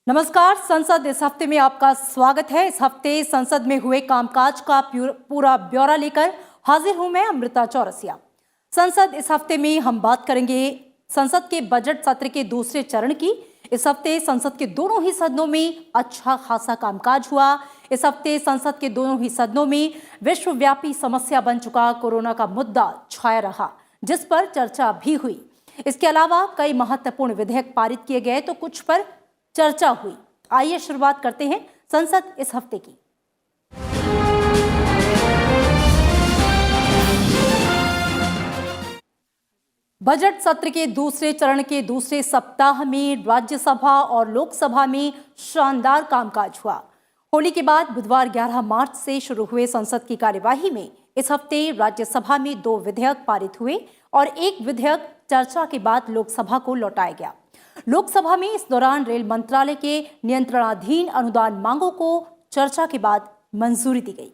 नमस्कार। संसद इस हफ्ते में आपका स्वागत है। इस हफ्ते संसद में हुए कामकाज का पूरा ब्यौरा लेकर हाजिर हूं मैं, अमृता चौरसिया। संसद इस हफ्ते में हम बात करेंगे संसद के बजट सत्र के दूसरे चरण की। इस हफ्ते संसद के दोनों ही सदनों में अच्छा खासा कामकाज हुआ। इस हफ्ते संसद के दोनों ही सदनों में विश्वव्यापी समस्या बन चुका कोरोना का मुद्दा छाया रहा, जिस पर चर्चा भी हुई। इसके अलावा कई महत्वपूर्ण विधेयक पारित किए गए तो कुछ पर चर्चा हुई। आइए शुरुआत करते हैं संसद इस हफ्ते की। बजट सत्र के दूसरे चरण के दूसरे सप्ताह में राज्यसभा और लोकसभा में शानदार कामकाज हुआ। होली के बाद बुधवार 11 मार्च से शुरू हुए संसद की कार्यवाही में इस हफ्ते राज्यसभा में 2 विधेयक पारित हुए और एक विधेयक चर्चा के बाद लोकसभा को लौटाया गया। लोकसभा में इस दौरान रेल मंत्रालय के नियंत्रणाधीन अनुदान मांगों को चर्चा के बाद मंजूरी दी गई।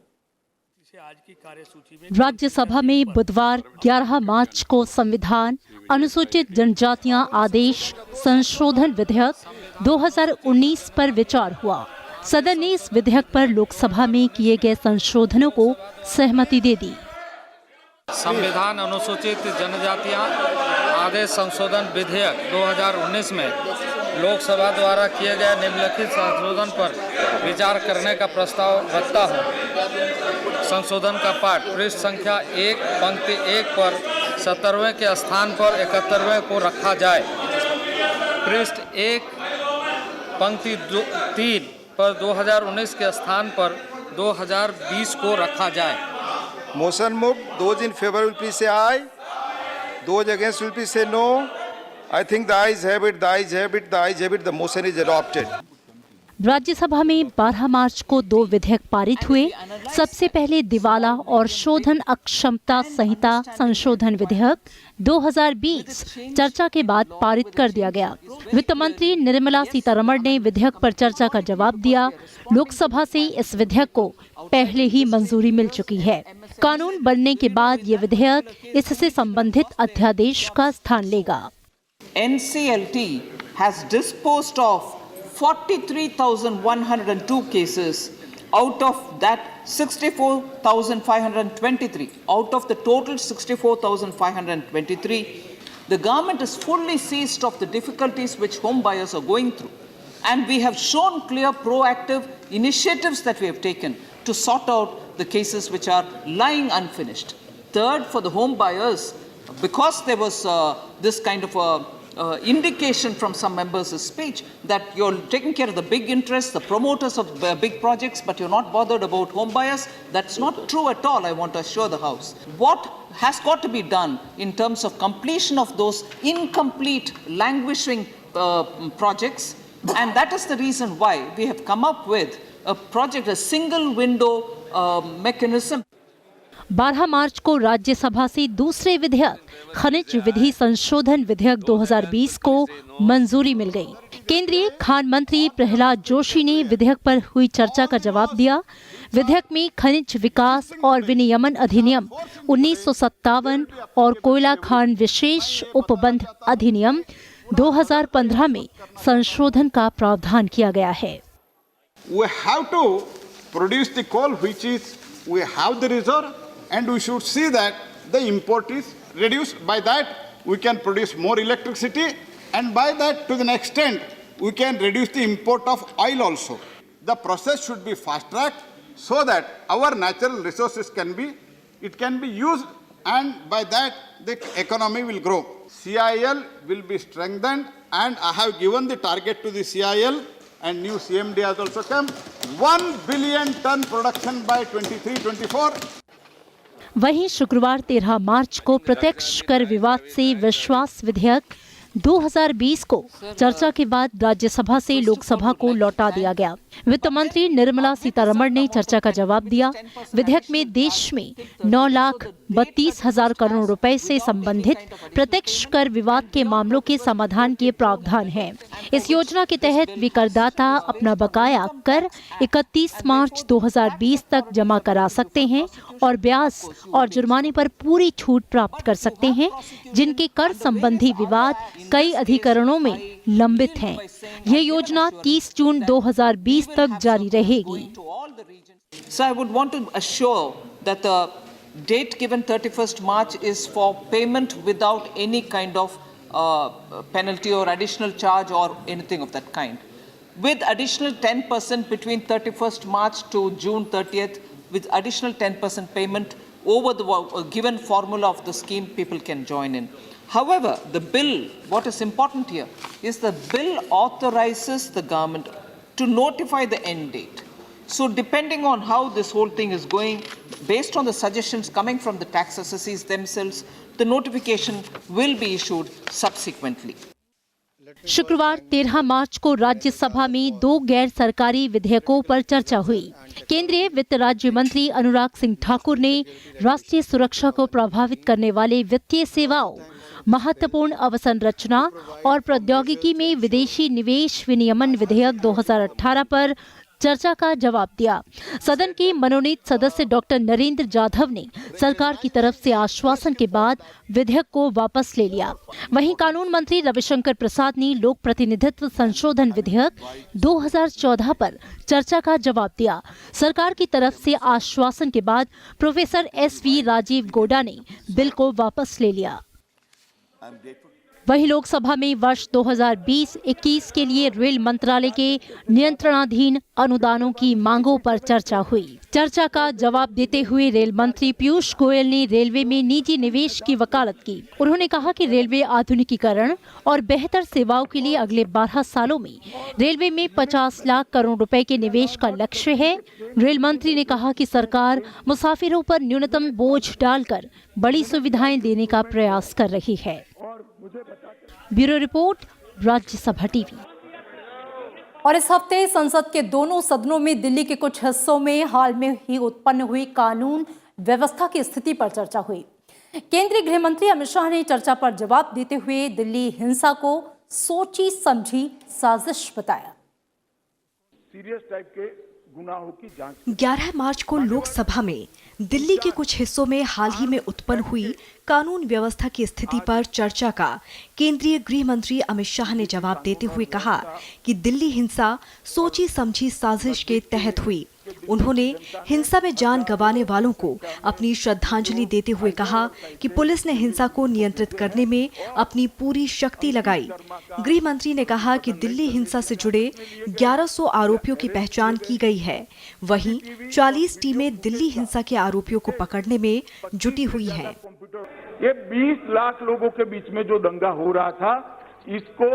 राज्यसभा में बुधवार 11 मार्च को संविधान अनुसूचित जनजातियां आदेश संशोधन विधेयक 2019 पर विचार हुआ। सदन ने इस विधेयक पर लोकसभा में किए गए संशोधनों को सहमति दे दी। संविधान अनुसूचित जनजातियां आदेश संशोधन विधेयक 2019 में लोकसभा द्वारा किए गए निम्नलिखित संशोधन पर विचार करने का प्रस्ताव रखता हूं। संशोधन का पाठ पृष्ठ संख्या 1 पंक्ति 1 पर 70वें के स्थान पर 71वें को रखा जाए। पृष्ठ 1 पंक्ति 3 पर 2019 के स्थान पर 2020 को रखा जाए। Motion moved. Those in favor will please say aye. Those against will please say no. I think the ayes have it. The ayes have it. The ayes have it. The motion is adopted. Rajya Sabha में 12 मार्च को 2 विधेयक पारित हुए। सबसे पहले दिवाला और शोधन अक्षमता संहिता संशोधन विधेयक 2020 चर्चा के बाद पारित कर दिया गया। वित्त मंत्री निर्मला सीतारमण ने विधेयक पर चर्चा का जवाब दिया। लोकसभा से इस विधेयक को पहले ही मंजूरी मिल चुकी है। कानून बनने के बाद ये विधेयक इससे संबंधित अध्यादेश का स्थान लेगा। NCLT has disposed of 43,102 cases. Out of that 64,523. Out of the total 64,523, the government is fully seized of the difficulties which home buyers are going through. And we have shown clear proactive initiatives that we have taken to sort out the cases which are lying unfinished. Third, for the home buyers, because there was this kind of a indication from some members' speech that you're taking care of the big interests, the promoters of big projects, but you're not bothered about home buyers. That's not true at all, I want to assure the House. What has got to be done in terms of completion of those incomplete, languishing projects, and that is the reason why we have come up with a project, a single window mechanism. 12 मार्च को राज्यसभा से दूसरे विधेयक खनिज विधि संशोधन विधेयक 2020 को मंजूरी मिल गई। केंद्रीय खान मंत्री प्रहलाद जोशी ने विधेयक पर हुई चर्चा का जवाब दिया। विधेयक में खनिज विकास और विनियमन अधिनियम 1957 और कोयला खान विशेष उपबंध अधिनियम 2015 में संशोधन का प्रावधान किया गया है। We have to produce the coal which is we have the reserve, and we should see that the import is reduced. By that we can produce more electricity, and by that to the extent we can reduce the import of oil also. The process should be fast tracked so that our natural resources can be used, and by that the economy will grow. CIL will be strengthened, and I have given the target to the CIL, and new CMD has also come, 1 billion ton production by 23-24. वहीं शुक्रवार 13 मार्च को प्रत्यक्ष कर विवाद से विश्वास विधेयक 2020 को चर्चा के बाद राज्यसभा से लोकसभा को लौटा दिया गया। वित्त मंत्री निर्मला सीतारमण ने चर्चा का जवाब दिया। विधेयक में देश में 9,32,000 करोड़ रुपए से संबंधित प्रत्यक्ष कर विवाद के मामलों के समाधान के प्रावधान हैं। इस योजना के तहत वे करदाता अपना बकाया कर 31 मार्च 2020 तक जमा करा सकते हैं और ब्याज और जुर्माने पर पूरी छूट प्राप्त कर सकते हैं, जिनके कर संबंधी विवाद कई अधिकरणों में लंबित हैं। यह योजना 30 जून 2020 तक जारी रहेगी। So I would want to assure that the date given 31st March is for payment without any kind of penalty or additional charge or anything of that kind. With additional 10% between 31st March to June 30th, with additional 10% payment over the given formula of the scheme, people can join in. However, the bill, what is important here is the bill authorizes the government to notify the end date. So depending on how this whole thing is going, based on the suggestions coming from the tax assessees themselves, the notification will be issued subsequently. शुक्रवार 13 मार्च को राज्यसभा में 2 गैर सरकारी विधेयकों पर चर्चा हुई। केंद्रीय वित्त राज्य मंत्री अनुराग सिंह ठाकुर ने राष्ट्रीय सुरक्षा को प्रभावित करने वाले वित्तीय सेवाओं, महत्वपूर्ण अवसंरचना और प्रौद्योगिकी में विदेशी निवेश विनियमन विधेयक 2018 पर चर्चा का जवाब दिया। सदन के मनोनीत सदस्य डॉक्टर नरेंद्र जाधव ने सरकार की तरफ से आश्वासन के बाद विधेयक को वापस ले लिया। वहीं कानून मंत्री रविशंकर प्रसाद ने लोक प्रतिनिधित्व संशोधन विधेयक 2014 पर चर्चा का जवाब दिया। सरकार की तरफ से आश्वासन के बाद प्रोफेसर SV राजीव गौडा ने बिल को वापस ले लिया। वहीं लोकसभा में वर्ष 2020-21 के लिए रेल मंत्रालय के नियंत्रणाधीन अनुदानों की मांगों पर चर्चा हुई। चर्चा का जवाब देते हुए रेल मंत्री पीयूष गोयल ने रेलवे में निजी निवेश की वकालत की। उन्होंने कहा कि रेलवे आधुनिकीकरण और बेहतर सेवाओं के लिए अगले 12 सालों में रेलवे में 50 लाख करोड़ रुपए के निवेश का लक्ष्य है। रेल मंत्री ने कहा कि सरकार मुसाफिरों पर न्यूनतम बोझ डालकर बड़ी सुविधाएं देने का प्रयास कर रही है। Bureau report, Rajya Sabha TV. और इस हफ्ते संसद के दोनों सदनों में दिल्ली के कुछ हिस्सों में हाल में ही उत्पन्न हुई कानून व्यवस्था की स्थिति पर चर्चा हुई। केंद्रीय गृह मंत्री अमित शाह ने चर्चा पर जवाब देते हुए दिल्ली हिंसा को सोची समझी साजिश बताया। सीरियस टाइप के गुनाहों की जांच 11 मार्च को लोकसभा में दिल्ली के कुछ हिस्सों में हाल ही में उत्पन्न हुई कानून व्यवस्था की स्थिति पर चर्चा का केंद्रीय गृह मंत्री अमित शाह ने जवाब देते हुए कहा कि दिल्ली हिंसा सोची समझी साजिश के तहत हुई। उन्होंने हिंसा में जान गंवाने वालों को अपनी श्रद्धांजलि देते हुए कहा कि पुलिस ने हिंसा को नियंत्रित करने में अपनी पूरी शक्ति लगाई। गृह मंत्री ने कहा कि दिल्ली हिंसा से जुड़े 1100 आरोपियों की पहचान की गई है। वहीं 40 टीमें दिल्ली हिंसा के आरोपियों को पकड़ने में जुटी हुई हैं। ये 20 लाख लोगों के बीच में जो दंगा हो रहा था, इसको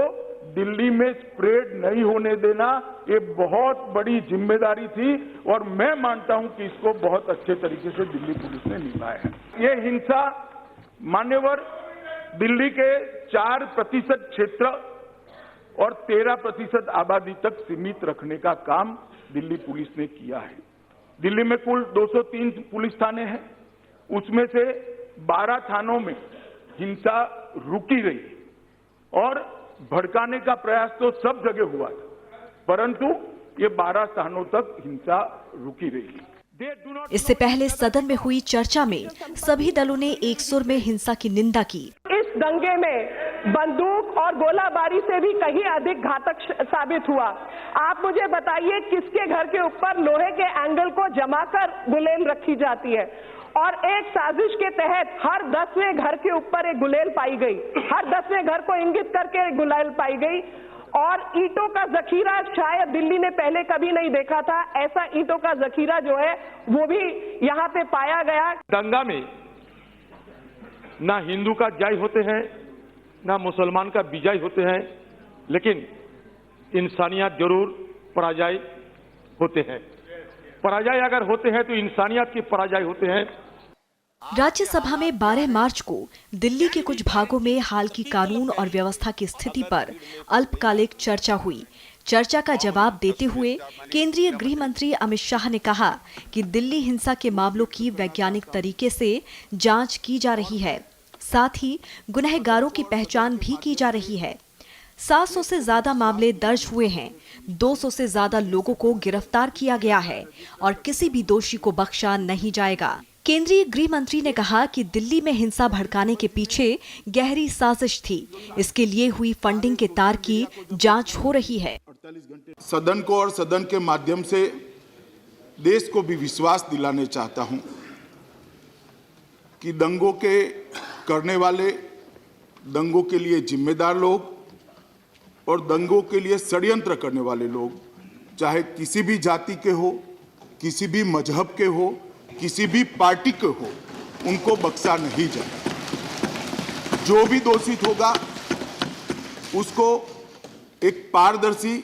दिल्ली में स्प्रेड नहीं होने देना, ये बहुत बड़ी जिम्मेदारी थी और मैं मानता हूं कि इसको बहुत अच्छे तरीके से दिल्ली पुलिस ने निभाया है। ये हिंसा मान्यवर दिल्ली के 4% क्षेत्र और 13% आबादी तक सीमित रखने का काम दिल्ली पुलिस ने किया है। दिल्ली में कुल 203 पुलिस थाने हैं, उसमें से 12 थानों में हिंसा रुकी रही और भड़काने का प्रयास तो सब जगह हुआ था, परंतु ये 12 स्थानों तक हिंसा रुकी रही। इससे पहले सदन में हुई चर्चा में सभी दलों ने एक सुर में हिंसा की निंदा की। इस दंगे में बंदूक और गोलाबारी से भी कहीं अधिक घातक साबित हुआ। आप मुझे बताइए, किसके घर के ऊपर लोहे के एंगल को जमाकर गुलेल रखी जाती है और एक साजिश के तहत हर 10वें घर के ऊपर एक गुलेल पाई गई, हर 10वें घर को इंगित करके गुलेल पाई गई और ईंटों का जखीरा शायद दिल्ली ने पहले कभी नहीं देखा था। ऐसा ईंटों का जखीरा जो है वो भी यहाँ पे पाया गया। दंगा में ना हिंदू का जय होते हैं, ना मुसलमान का विजय होते हैं, लेकिन इंसानियत जरूर पराजय होते हैं। पराजय अगर होते हैं तो इंसानियत की पराजय होते हैं। राज्यसभा में 12 मार्च को दिल्ली के कुछ भागों में हाल की कानून और व्यवस्था की स्थिति पर अल्पकालिक चर्चा हुई। चर्चा का जवाब देते हुए केंद्रीय गृह मंत्री अमित शाह ने कहा कि दिल्ली हिंसा के मामलों की वैज्ञानिक तरीके से जांच की जा रही है, साथ ही गुनहगारों की पहचान भी की जा रही है। 700 से ज्यादा मामले दर्ज हुए हैं, 200 से ज्यादा लोगों को गिरफ्तार किया गया है और किसी भी दोषी को बख्शा नहीं जाएगा। केंद्रीय गृह मंत्री ने कहा कि दिल्ली में हिंसा भड़काने के पीछे गहरी साजिश थी। इसके लिए हुई फंडिंग के तार की जांच हो रही है। सदन को और सदन के माध्यम से देश को भी विश्वास दिलाने चाहता हूं कि दंगों के करने वाले, दंगों के लिए जिम्मेदार लोग और दंगों के लिए षड्यंत्र करने वाले लोग, चाहे किसी भी जाति के हो, किसी भी मजहब के हो, किसी भी पार्टी के हो, उनको बख्शा नहीं जाता। जो भी दोषित होगा उसको एक पारदर्शी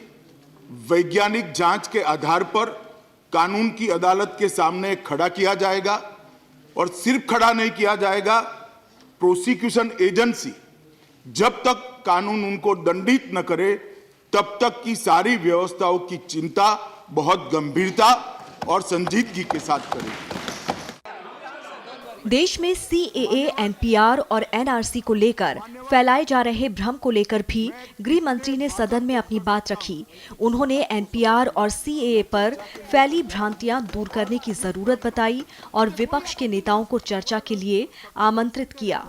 वैज्ञानिक जांच के आधार पर कानून की अदालत के सामने खड़ा किया जाएगा। और सिर्फ खड़ा नहीं किया जाएगा, प्रोसिक्यूशन एजेंसी जब तक कानून उनको दंडित न करे तब तक की सारी व्यवस्थाओं की चिंता बहुत गंभीरता और संजीदगी के साथ करेगी। देश में CAA, NPR और NRC को लेकर फैलाए जा रहे भ्रम को लेकर भी गृह मंत्री ने सदन में अपनी बात रखी। उन्होंने NPR और CAA पर फैली भ्रांतियां दूर करने की जरूरत बताई और विपक्ष के नेताओं को चर्चा के लिए आमंत्रित किया।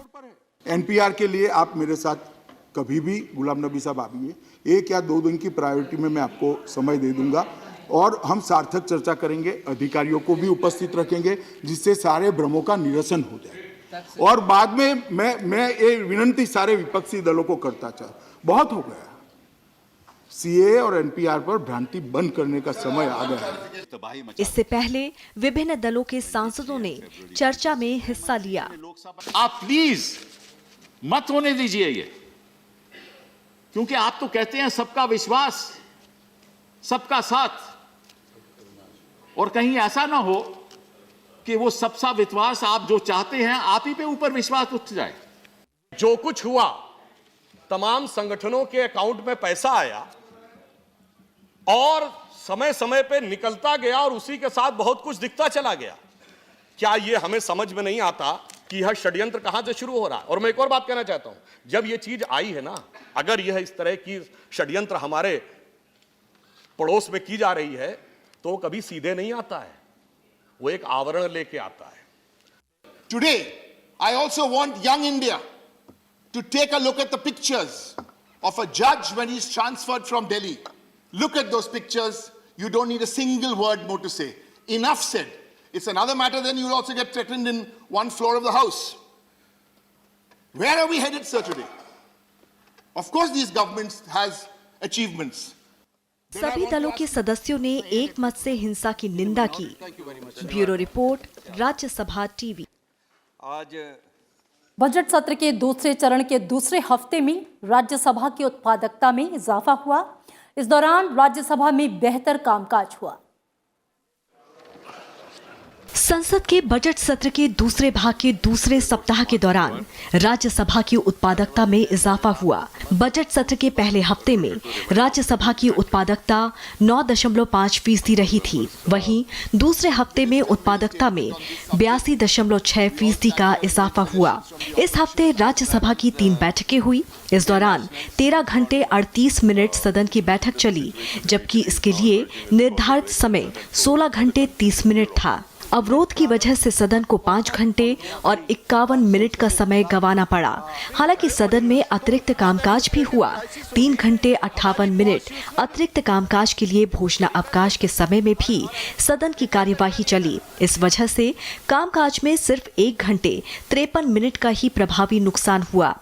NPR के लिए आप मेरे साथ कभी भी, गुलाम नबी साहब आइए, 1 या 2 दिन की प्रायोरिटी में मैं आपको समय दे दूंगा और हम सार्थक चर्चा करेंगे, अधिकारियों को भी उपस्थित रखेंगे जिससे सारे भ्रमों का निरसन हो जाए। और बाद में मैं ये विनती सारे विपक्षी दलों को करता चाहूँ, बहुत हो गया, CAA और NPR पर भ्रांति बंद करने का समय आ गया है। इससे पहले विभिन्न दलों के सांसदों ने चर्चा में हिस्सा लिया। आप प्लीज मत होने दीजिए ये, क्योंकि आप तो कहते हैं सबका विश्वास, सबका साथ, और कहीं ऐसा ना हो कि वो सबका विश्वास आप जो चाहते हैं आप ही पे ऊपर विश्वास उठ जाए। जो कुछ हुआ, तमाम संगठनों के अकाउंट में पैसा आया और समय समय पे निकलता गया और उसी के साथ बहुत कुछ दिखता चला गया। क्या ये हमें समझ में नहीं आता कि यह षड्यंत्र कहां से शुरू हो रहा है? और मैं एक और बात कहना चाहता हूं, जब ये चीज आई है ना, अगर यह इस तरह की षड्यंत्र हमारे पड़ोस में की जा रही है तो कभी सीधे नहीं आता है, वो एक आवरण लेके आता है। Today, I also want young India to take a look at the pictures of a judge when he's transferred from Delhi. Look at those pictures. You don't need a single word more to say. Enough said. It's another matter, then you'll also get threatened in one floor of the house. Where are we headed, sir, today? Of course, these governments has achievements. सभी दलों के सदस्यों ने एक मत से हिंसा की निंदा की। Bureau report, Rajya Sabha TV. Budget सत्र के दूसरे चरण के दूसरे हफ्ते में राज्यसभा की उत्पादकता में इजाफा हुआ। इस दौरान राज्यसभा में बेहतर कामकाज हुआ। संसद के बजट सत्र के दूसरे भाग के दूसरे सप्ताह के दौरान राज्यसभा की उत्पादकता में इजाफा हुआ। बजट सत्र के पहले हफ्ते में राज्यसभा की उत्पादकता 9.5% रही थी। वहीं दूसरे हफ्ते में उत्पादकता में 82.6% का इजाफा हुआ। इस हफ्ते राज्यसभा की 3 बैठकें हुई। इस दौरान 13 घंटे 38 मिनट सदन की बैठक चली, जबकि इसके लिए निर्धारित समय 16 घंटे 30 मिनट था। अवरोध की वजह से सदन को 5 घंटे और 51 मिनट का समय गंवाना पड़ा। हालांकि सदन में अतिरिक्त कामकाज भी हुआ। 3 घंटे 58 मिनट अतिरिक्त कामकाज के लिए भोजनावकाश के समय में भी सदन की कार्यवाही चली। इस वजह से कामकाज में सिर्फ 1 घंटे 53 मिनट का ही प्रभावी नुकसान हुआ।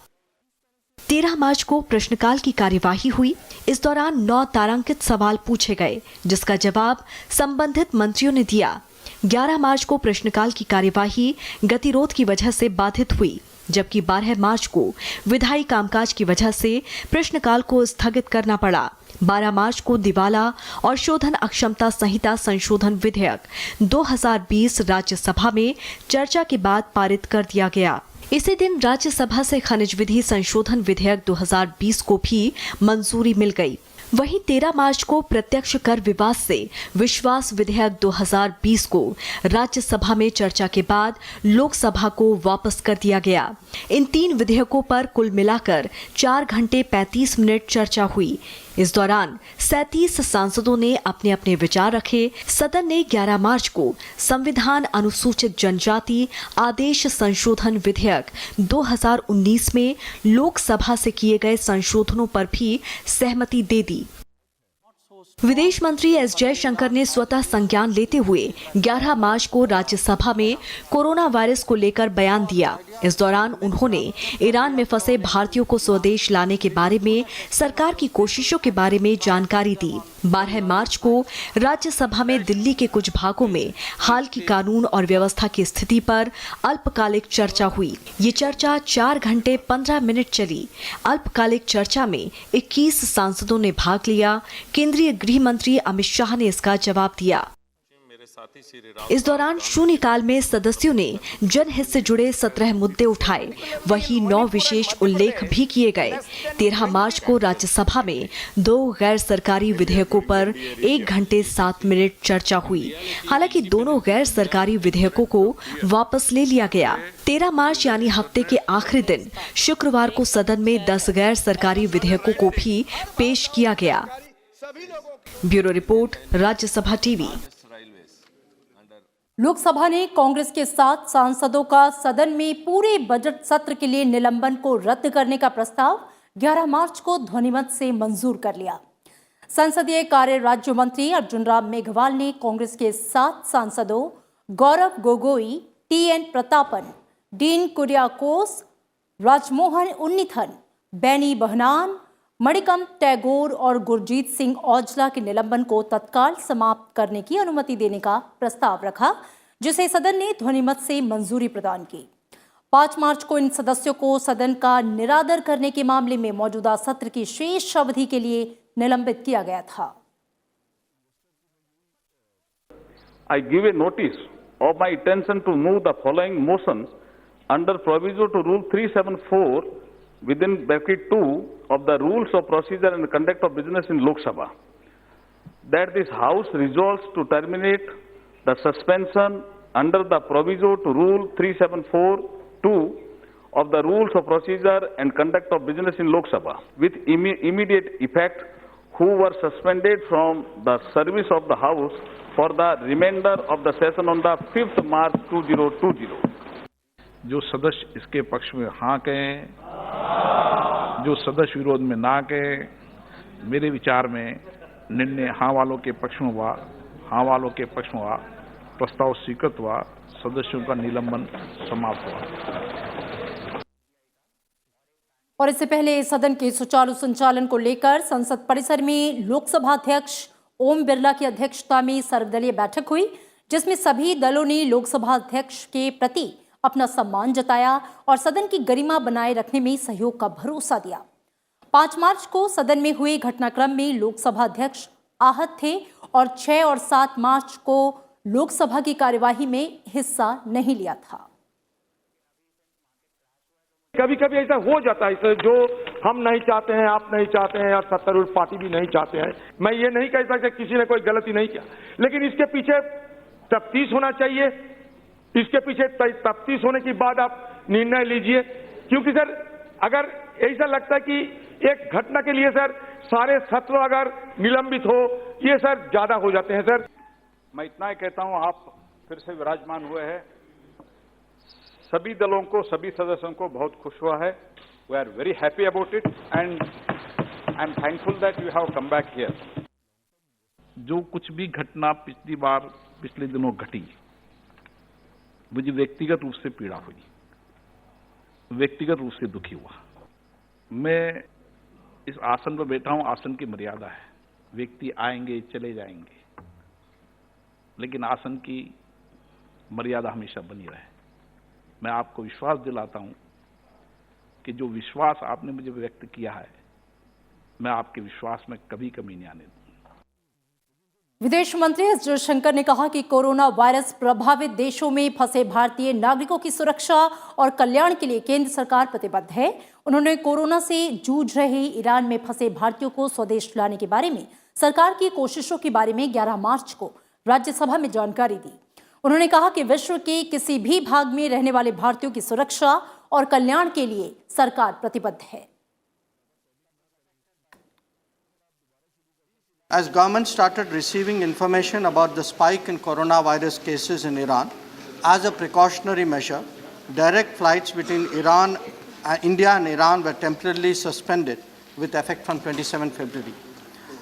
13 मार्च को प्रश्नकाल की कार्यवाही हुई। इस दौरान 9 तारांकित सवाल पूछे गए, जिसका जवाब संबंधित मंत्रियों ने दिया। 11 मार्च को प्रश्नकाल की कार्यवाही गतिरोध की वजह से बाधित हुई, जबकि 12 मार्च को विधायी कामकाज की वजह से प्रश्नकाल को स्थगित करना पड़ा। 12 मार्च को दिवाला और शोधन अक्षमता संहिता संशोधन विधेयक 2020 राज्यसभा में चर्चा के बाद पारित कर दिया गया। इसी दिन राज्यसभा से खनिज विधि संशोधन विधेयक 2020 को भी मंजूरी मिल गई। वहीं 13 मार्च को प्रत्यक्ष कर विवाद से विश्वास विधेयक 2020 को राज्यसभा में चर्चा के बाद लोकसभा को वापस कर दिया गया। इन 3 विधेयकों पर कुल मिलाकर 4 घंटे 35 मिनट चर्चा हुई। इस दौरान 37 सांसदों ने अपने अपने विचार रखे। सदन ने 11 मार्च को संविधान अनुसूचित जनजाति आदेश संशोधन विधेयक 2019 में लोकसभा से किए गए संशोधनों पर भी सहमति दे दी। विदेश मंत्री एस जयशंकर ने स्वतः संज्ञान लेते हुए 11 मार्च को राज्यसभा में कोरोना वायरस को लेकर बयान दिया। इस दौरान उन्होंने ईरान में फंसे भारतीयों को स्वदेश लाने के बारे में सरकार की कोशिशों के बारे में जानकारी दी। 12 मार्च को राज्यसभा में दिल्ली के कुछ भागों में हाल की कानून और व्यवस्था की स्थिति पर अल्पकालिक चर्चा हुई। ये चर्चा 4 घंटे 15 मिनट चली। अल्पकालिक चर्चा में 21 सांसदों ने भाग लिया। केंद्रीय गृह मंत्री अमित शाह ने इसका जवाब दिया। इस दौरान शून्यकाल में सदस्यों ने जनहित से जुड़े 17 मुद्दे उठाए। वहीं 9 विशेष उल्लेख भी किए गए। 13 मार्च को राज्यसभा में 2 गैर सरकारी विधेयकों पर 1 घंटे 7 मिनट चर्चा हुई। हालांकि दोनों गैर सरकारी विधेयकों को वापस ले लिया गया। 13 मार्च यानी हफ्ते के आखिरी दिन शुक्रवार को सदन में 10 गैर सरकारी विधेयकों को भी पेश किया गया। Bureau report, Rajya Sabha TV. Lok Sabha ने कांग्रेस के 7 सांसदों का सदन में पूरे बजट सत्र के लिए निलंबन को रद्द करने का प्रस्ताव 11 मार्च को ध्वनिमत से मंजूर कर लिया। संसदीय कार्य राज्य मंत्री अर्जुन राम मेघवाल ने कांग्रेस के 7 सांसदों गौरव गोगोई, टी.एन. प्रतापन, डीन कुरियाकोस, राजमोहन उन्नीथन, बेनी बहनान, मणिकम टैगोर और गुरजीत सिंह औजला के निलंबन को तत्काल समाप्त करने की अनुमति देने का प्रस्ताव रखा, जिसे सदन ने ध्वनिमत से मंजूरी प्रदान की। 5 मार्च को इन सदस्यों को सदन का निरादर करने के मामले में मौजूदा सत्र की शेष अवधि के लिए निलंबित किया गया था। I give a notice of my intention to move the following motions under proviso to Rule 374 within bracket 2 of the Rules of Procedure and Conduct of Business in Lok Sabha, that this House resolves to terminate the suspension under the proviso to Rule 374(2) of the Rules of Procedure and Conduct of Business in Lok Sabha with immediate effect who were suspended from the service of the House for the remainder of the session on the 5th March 2020. जो सदस्य इसके पक्ष में हाँ कहें, जो सदस्य विरोध में ना कहें, मेरे विचार में निर्णय हाँ वालों के पक्ष में हुआ, हाँ वालों के पक्ष में हुआ, प्रस्ताव स्वीकृत हुआ, सदस्यों का निलंबन समाप्त हुआ। और इससे पहले सदन के सुचारू संचालन को लेकर संसद परिसर में लोकसभा अध्यक्ष ओम बिरला की अध्यक्षता में सर्वदलीय बैठक हुई, जिसमें सभी दलों ने लोकसभा अध्यक्ष के प्रति अपना सम्मान जताया और सदन की गरिमा बनाए रखने में सहयोग का भरोसा दिया। 5 मार्च को सदन में हुए घटनाक्रम में लोकसभा अध्यक्ष आहत थे और 6 और 7 मार्च को लोकसभा की कार्यवाही में हिस्सा नहीं लिया था। कभी कभी ऐसा हो जाता है, जो हम नहीं चाहते हैं, आप नहीं चाहते हैं, और सत्तारूढ़ पार्टी भी नहीं चाहते हैं। मैं ये नहीं कह सकता किसी ने कोई गलती नहीं किया, लेकिन इसके पीछे तफ्तीश होना चाहिए। इसके पीछे तफ्तीश होने के बाद आप निर्णय लीजिए, क्योंकि सर अगर ऐसा लगता है कि एक घटना के लिए सर सारे सत्र अगर निलंबित हो, ये सर ज्यादा हो जाते हैं। सर मैं इतना ही कहता हूं, आप फिर से विराजमान हुए हैं, सभी दलों को, सभी सदस्यों को बहुत खुश हुआ है। We are very happy about it and I am thankful that you have come back here. जो कुछ भी घटना पिछली बार पिछले दिनों घटी, मुझे व्यक्तिगत रूप से पीड़ा हुई, व्यक्तिगत रूप से दुखी हुआ। मैं इस आसन पर बैठा हूं, आसन की मर्यादा है, व्यक्ति आएंगे चले जाएंगे, लेकिन आसन की मर्यादा हमेशा बनी रहे। मैं आपको विश्वास दिलाता हूं कि जो विश्वास आपने मुझे व्यक्त किया है, मैं आपके विश्वास में कभी कमी नहीं आने दूंगा। विदेश मंत्री एस जयशंकर ने कहा कि कोरोना वायरस प्रभावित देशों में फंसे भारतीय नागरिकों की सुरक्षा और कल्याण के लिए केंद्र सरकार प्रतिबद्ध है। उन्होंने कोरोना से जूझ रहे ईरान में फंसे भारतीयों को स्वदेश लाने के बारे में सरकार की कोशिशों के बारे में 11 मार्च को राज्यसभा में जानकारी दी। उन्होंने कहा कि विश्व के किसी भी भाग में रहने वाले भारतीयों की सुरक्षा और कल्याण के लिए सरकार प्रतिबद्ध है। As government started receiving information about the spike in coronavirus cases in Iran, as a precautionary measure, direct flights between India and Iran were temporarily suspended with effect from 27 February.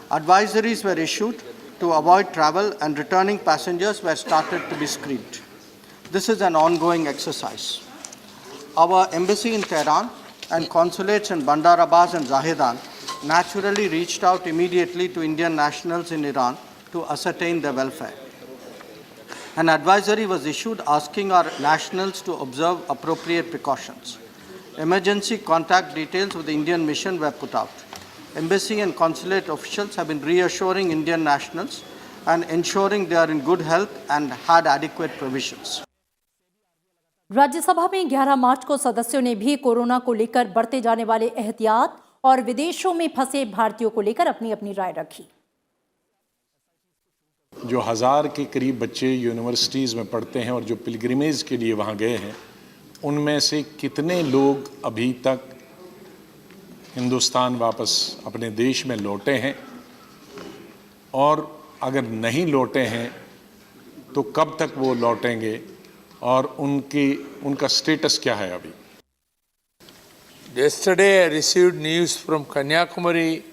Advisories were issued to avoid travel and returning passengers were started to be screened. This is an ongoing exercise. Our embassy in Tehran and consulates in Bandar Abbas and Zahedan naturally reached out immediately to Indian nationals in Iran to ascertain their welfare. An advisory was issued asking our nationals to observe appropriate precautions. Emergency contact details of the Indian mission were put out. Embassy and consulate officials have been reassuring Indian nationals and ensuring they are in good health and had adequate provisions. Rajya Sabha में 11 मार्च को सदस्यों ने भी corona को लेकर बरते जाने वाले एहतियात और विदेशों में फंसे भारतीयों को लेकर अपनी अपनी राय रखी। जो 1000 के करीब बच्चे यूनिवर्सिटीज़ में पढ़ते हैं और जो पिलग्रिमेज के लिए वहाँ गए हैं, उनमें से कितने लोग अभी तक हिंदुस्तान वापस अपने देश में लौटे हैं, और अगर नहीं लौटे हैं तो कब तक वो लौटेंगे और उनका स्टेटस क्या है अभी। Yesterday I received news from Kanyakumari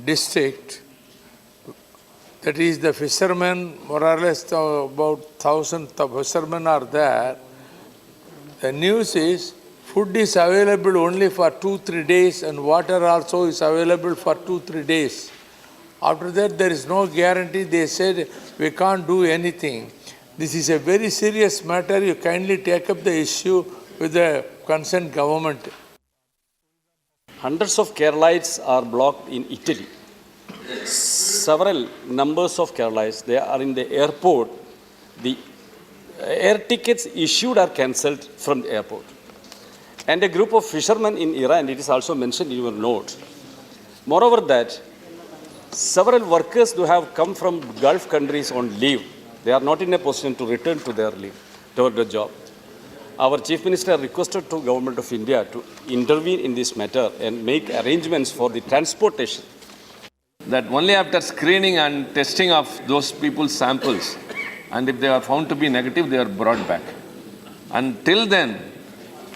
district, that is the fishermen, more or less about 1,000 fishermen are there. The news is food is available only for 2-3 days and water also is available for 2-3 days. After that there is no guarantee. They said we can't do anything. This is a very serious matter. You kindly take up the issue with the concerned government. Hundreds of Keralites are blocked in Italy. Several numbers of Keralites, they are in the airport. The air tickets issued are cancelled from the airport. And a group of fishermen in Iran, it is also mentioned in your note. Moreover that, several workers who have come from Gulf countries on leave, they are not in a position to return to their leave, to their job. Our Chief Minister requested to Government of India to intervene in this matter and make arrangements for the transportation. That only after screening and testing of those people's samples, and if they are found to be negative, they are brought back. Until then,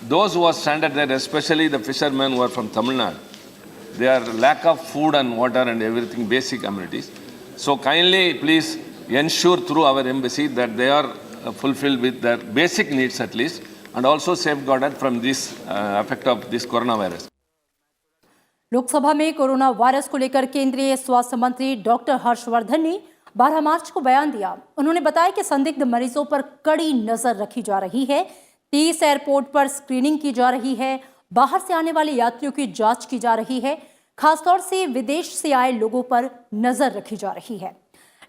those who are stranded there, especially the fishermen who are from Tamil Nadu, they are lack of food and water and everything, basic amenities. So kindly please ensure through our embassy that they are fulfilled with their basic needs at least, and also safeguarded from this effect of this coronavirus. Lok Sabha में corona virus को लेकर केंद्रीय स्वास्थ्य मंत्री doctor Harshvardhan ने 12 मार्च को बयान दिया। उन्होंने बताया कि संदिग्ध मरीजों पर कड़ी नजर रखी जा रही है, 30 एयरपोर्ट पर स्क्रीनिंग की जा रही है, बाहर से आने वाले यात्रियों की जांच की जा रही है, खासतौर से विदेश से आए लोगों पर नजर रखी जा रही है।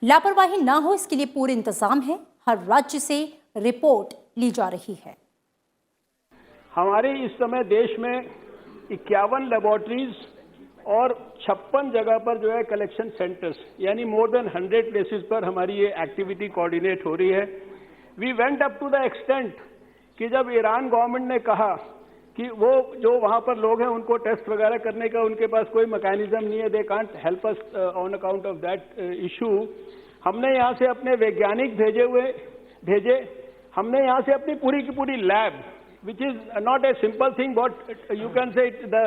लापरवाही ना हो इसके लिए पूरे इंतजाम है, हर राज्य से रिपोर्ट ली जा रही है। हमारे इस समय देश में 51 लेबोरेटरीज और 56 जगह पर जो है कलेक्शन सेंटर्स, यानी मोर देन 100 प्लेसेस पर हमारी ये एक्टिविटी कोऑर्डिनेट हो रही है। We went up to the extent कि जब ईरान गवर्नमेंट ने कहा कि वो जो वहाँ पर लोग हैं उनको टेस्ट वगैरह करने का उनके पास कोई मैकेनिज्म नहीं है, they can't help us on account of that issue, हमने यहाँ से अपने वैज्ञानिक भेजे, हमने यहाँ से अपनी पूरी की पूरी lab, which is not a simple thing, but you can say the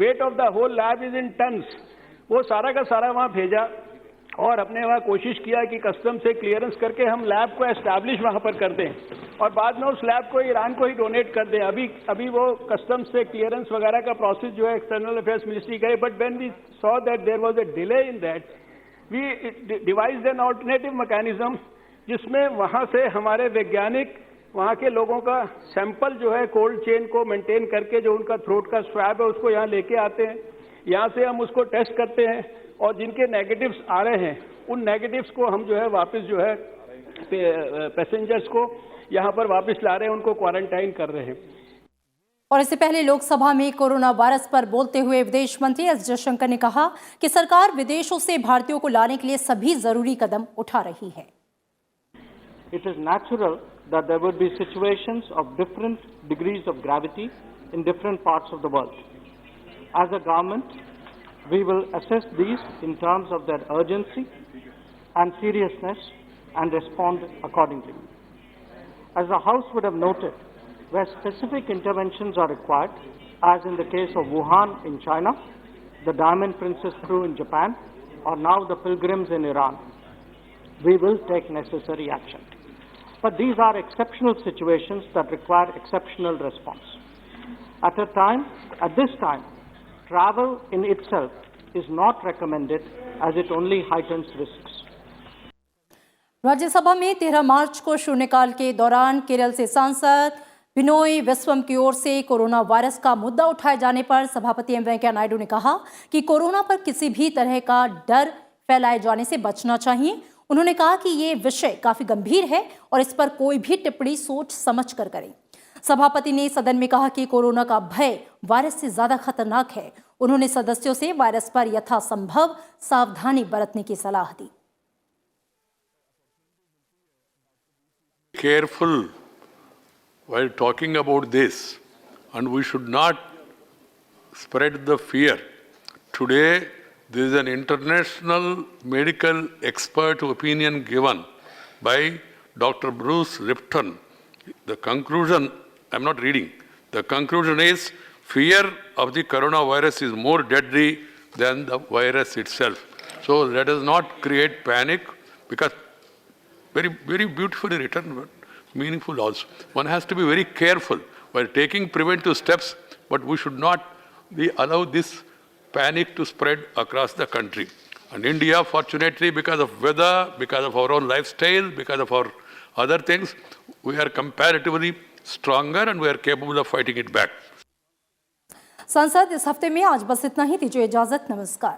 weight of the whole lab is in tons, वो सारा का सारा वहाँ भेजा और अपने वहाँ कोशिश किया कि कस्टम से क्लियरेंस करके हम लैब को एस्टैब्लिश वहाँ पर कर दें और बाद में उस लैब को ईरान को ही डोनेट कर दें। अभी वो कस्टम से क्लियरेंस वगैरह का प्रोसेस जो है एक्सटर्नल अफेयर्स मिनिस्ट्री करे, but when we saw that there was a delay in that, we devised an alternative mechanism जिसमें वहाँ से हमारे वैज्ञानिक वहाँ के लोगों का सैंपल जो है कोल्ड चेन को मेंटेन करके जो उनका थ्रोट का स्वैब है उसको यहाँ लेके आते हैं, यहाँ से हम उसको टेस्ट करते हैं और जिनके नेगेटिव्स आ रहे हैं उन नेगेटिव्स को हम जो है वापस जो है पैसेंजर्स को यहाँ पर वापस ला रहे हैं, उनको क्वारंटाइन कर रहे हैं। और इससे पहले लोकसभा में कोरोना वायरस पर बोलते हुए विदेश मंत्री एस जयशंकर ने कहा कि सरकार विदेशों से भारतीयों को लाने के लिए सभी जरूरी कदम उठा रही है। It is natural that there would be situations of different degrees of gravity in different parts of the world. As a government, we will assess these in terms of their urgency and seriousness and respond accordingly. As the House would have noted, where specific interventions are required, as in the case of Wuhan in China, the Diamond Princess crew in Japan, or now the pilgrims in Iran, we will take necessary action. But these are exceptional situations that require exceptional response. At this time, travel in itself is not recommended as it only heightens risks. Rajya Sabha में 13 मार्च को शून्यकाल के दौरान केरल से सांसद बिनोय विश्वम की ओर से corona virus का मुद्दा उठाए जाने पर सभापति एम वेंकैया नायडू ने कहा कि कोरोना पर किसी भी तरह का डर फैलाए जाने से बचना चाहिए। उन्होंने कहा कि ये विषय काफी गंभीर है और इस पर कोई भी टिप्पणी सोच समझ कर करें। सभापति ने सदन में कहा कि कोरोना का भय वायरस से ज्यादा खतरनाक है। उन्होंने सदस्यों से वायरस पर यथासंभव सावधानी बरतने की सलाह दी। Careful while talking about this, and we should not spread the fear. Today, there is an international medical expert opinion given by Dr. Bruce Lipton. The conclusion, I'm not reading, the conclusion is fear of the coronavirus is more deadly than the virus itself. So let us not create panic, because very, very beautifully written, but meaningful also. One has to be very careful while taking preventive steps, but we should not allow this panic to spread across the country. And India, fortunately, because of weather, because of our own lifestyle, because of our other things, we are comparatively stronger and we are capable of fighting it back. संसद इस हफ्ते में आज बस इतना ही। दीजिए इजाजत। नमस्कार।